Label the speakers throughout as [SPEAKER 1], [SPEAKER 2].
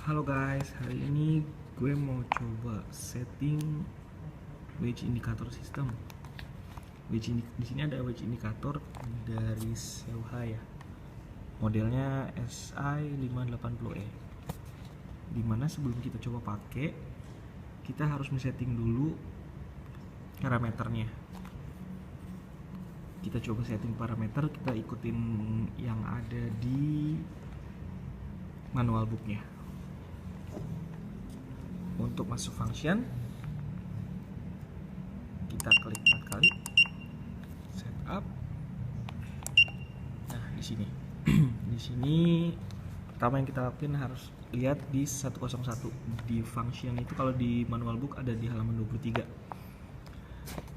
[SPEAKER 1] Halo guys, hari ini gue mau coba setting wedge indicator system. Di sini ada wedge indicator dari Seuha ya. Modelnya SI580E. Dimana sebelum kita coba pakai, kita harus men-setting dulu parameternya. Kita coba setting parameter, kita ikutin yang ada di manual booknya. Untuk masuk function, kita klik 4 kali, setup. Nah, di sini. Di sini pertama yang kita lakuin harus lihat di 101 di function itu. Kalau di manual book ada di halaman 23.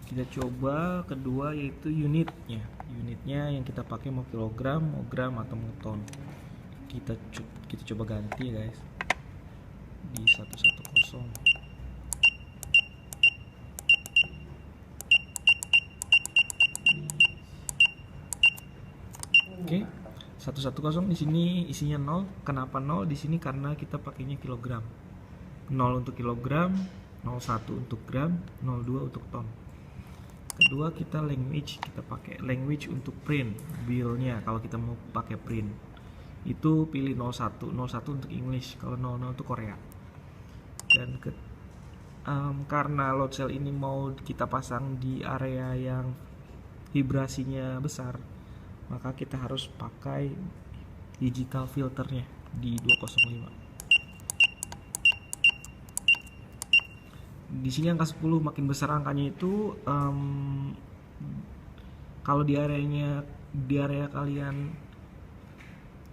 [SPEAKER 1] Kita coba kedua yaitu unitnya. Unitnya yang kita pakai mau kilogram, mau gram atau mau ton. Kita coba ganti ya guys, di 110. Oke, 110 di sini isinya 0. Kenapa 0 di sini? Karena kita pakainya kilogram. 0 untuk kilogram, 01 untuk gram, 02 untuk ton. Kedua kita language, kita pakai language untuk print bill-nya. Kalau kita mau pakai print itu pilih 01 untuk English, kalau 00 untuk Korea. Dan karena load cell ini mau kita pasang di area yang vibrasinya besar, maka kita harus pakai digital filternya di 205. Di sini angka 10, makin besar angkanya itu kalau di area kalian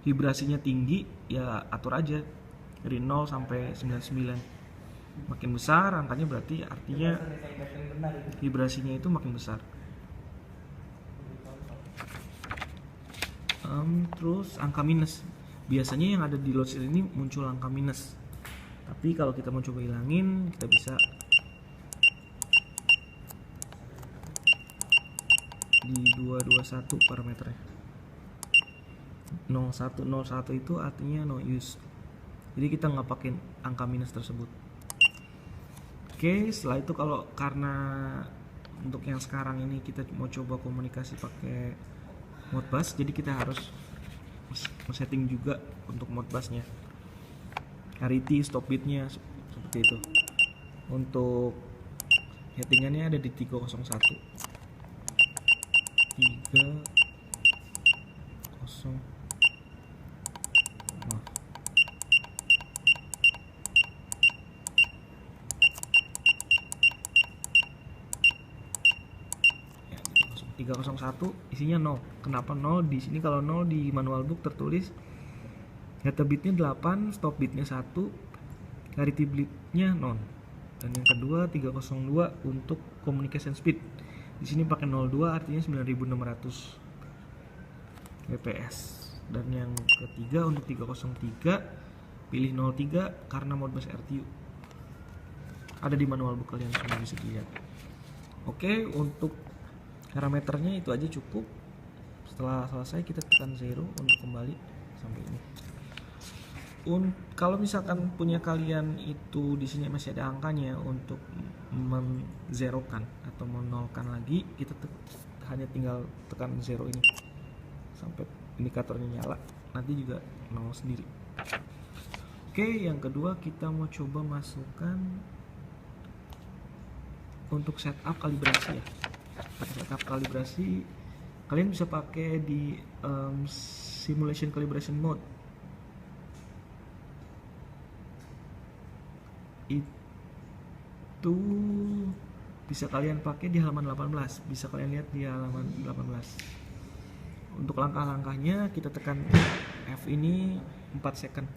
[SPEAKER 1] vibrasinya tinggi, ya atur aja dari 0 sampai 99. Makin besar angkanya berarti artinya vibrasinya itu makin besar. Terus angka minus, biasanya yang ada di load cell ini muncul angka minus, tapi kalau kita mau coba hilangin, kita bisa di 221 parameternya. 0101 itu artinya no use, jadi kita nggak pakai angka minus tersebut. Oke, setelah itu karena untuk yang sekarang ini kita mau coba komunikasi pakai Modbus, jadi kita harus setting juga untuk Modbusnya, RET, stop bitnya seperti itu. Untuk settingannya ada di 301. 301 isinya 0. Kenapa 0 di sini? Kalau 0 di manual book tertulis data bitnya 8, stop bitnya 1, clarity bitnya 0. Dan yang kedua 302 untuk communication speed. Di sini pakai 02 artinya 9600 fps. Dan yang ketiga untuk 303 pilih 03 karena Modbus RTU. Ada di manual book, kalian semua bisa lihat. Oke, untuk parameternya itu aja cukup. Setelah selesai kita tekan 0 untuk kembali sampai ini. Kalau misalkan punya kalian itu di sini masih ada angkanya, untuk menzerokan atau menolkan lagi, kita hanya tinggal tekan 0 ini sampai indikatornya nyala, nanti juga 0 sendiri. Oke, yang kedua kita mau coba masukkan untuk setup kalibrasi ya. Setup kalibrasi kalian bisa pakai di simulation calibration mode. Itu bisa kalian pakai di halaman 18, bisa kalian lihat di halaman 18. Untuk langkah-langkahnya kita tekan F ini 4 second,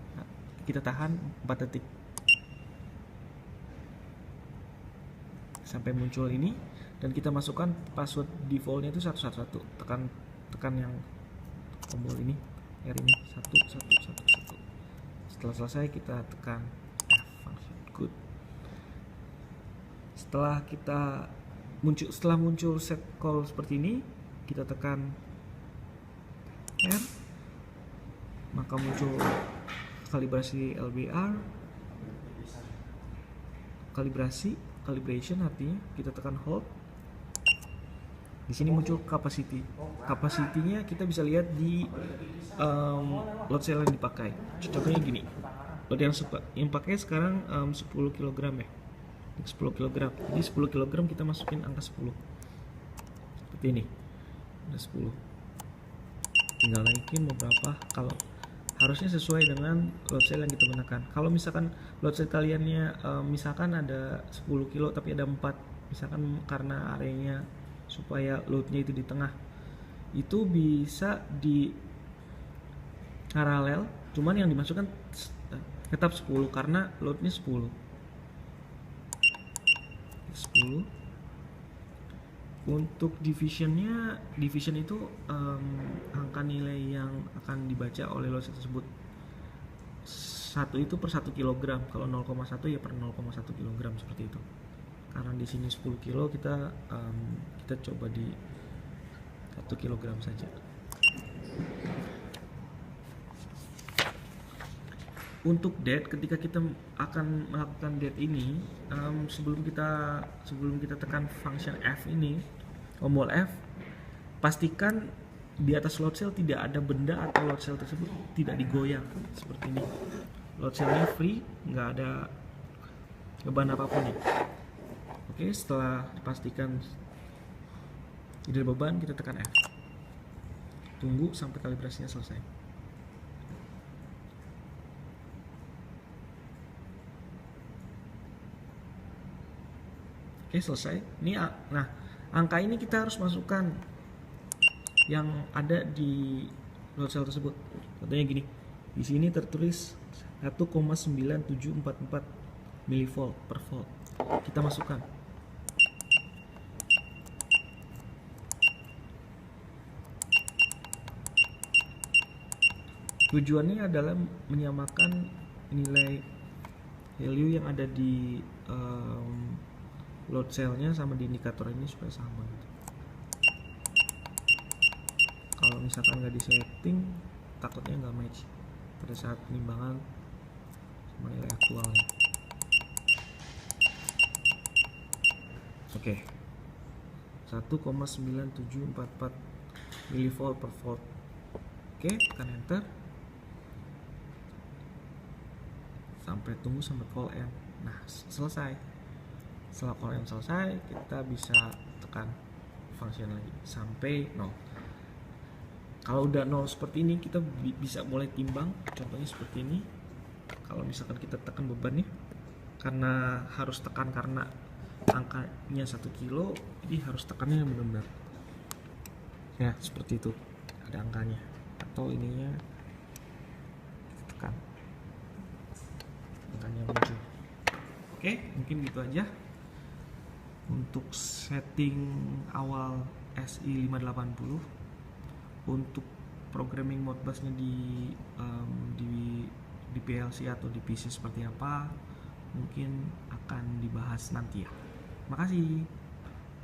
[SPEAKER 1] kita tahan 4 detik sampai muncul ini, dan kita masukkan password defaultnya itu 111. Tekan yang tombol ini, R ini, 1111. Setelah selesai kita tekan F function. Good. Setelah muncul set call seperti ini, kita tekan R, maka muncul kalibrasi LBR, calibration artinya kita tekan hold. Di sini muncul capacity. Capacity-nya kita bisa lihat di load cell yang dipakai. Contohnya gini. Load yang pakai sekarang 10 kg ya. 10 kg. Jadi 10 kg kita masukin angka 10. Seperti ini. Ada 10. Tinggal naikin beberapa, kalau harusnya sesuai dengan load cell yang kita gunakan. Kalau misalkan load cell kaliannya misalkan ada 10 kilo tapi ada 4, misalkan karena areanya supaya loadnya itu di tengah, itu bisa di paralel, cuman yang dimasukkan tetap 10 karena loadnya 10. Untuk division itu angka nilai yang akan dibaca oleh load cell tersebut. 1 itu per 1 kg, kalau 0,1 ya per 0,1 kg, seperti itu. Karena di sini 10 kilo, kita coba di 1 kg saja. Untuk DET, ketika kita akan melakukan DET ini, sebelum kita tekan function F ini, tombol F, pastikan di atas load cell tidak ada benda atau load cell tersebut tidak digoyang seperti ini. Load cellnya free, nggak ada beban apapun ya. Oke, setelah dipastikan tidak ada beban, kita tekan F. Tunggu sampai kalibrasinya selesai. Oke, selesai. Ini, nah, angka ini kita harus masukkan yang ada di load cell tersebut. Contohnya gini, di sini tertulis 1,9744 mV per volt. Kita masukkan. Tujuannya adalah menyamakan nilai value yang ada di load cellnya sama di indikator ini supaya sama gitu. Kalau misalkan nggak di setting, takutnya nggak match pada saat penimbangan sama nilai aktualnya. Oke, 1,9744 mV per volt. Oke, tekan enter sampai tunggu sampai call end. Nah, selesai. Setelah call end selesai, kita bisa tekan function lagi sampai 0. Kalau udah 0 seperti ini, kita bisa mulai timbang. Contohnya seperti ini. Kalau misalkan kita tekan bebannya, karena harus tekan karena angkanya 1 kilo, jadi harus tekannya benar-benar ya seperti itu, ada angkanya atau ininya, tekan angkanya muncul. Oke, mungkin gitu aja untuk setting awal SI580. Untuk programming modbusnya di PLC atau di PC seperti apa, mungkin akan dibahas nanti ya. Makasih.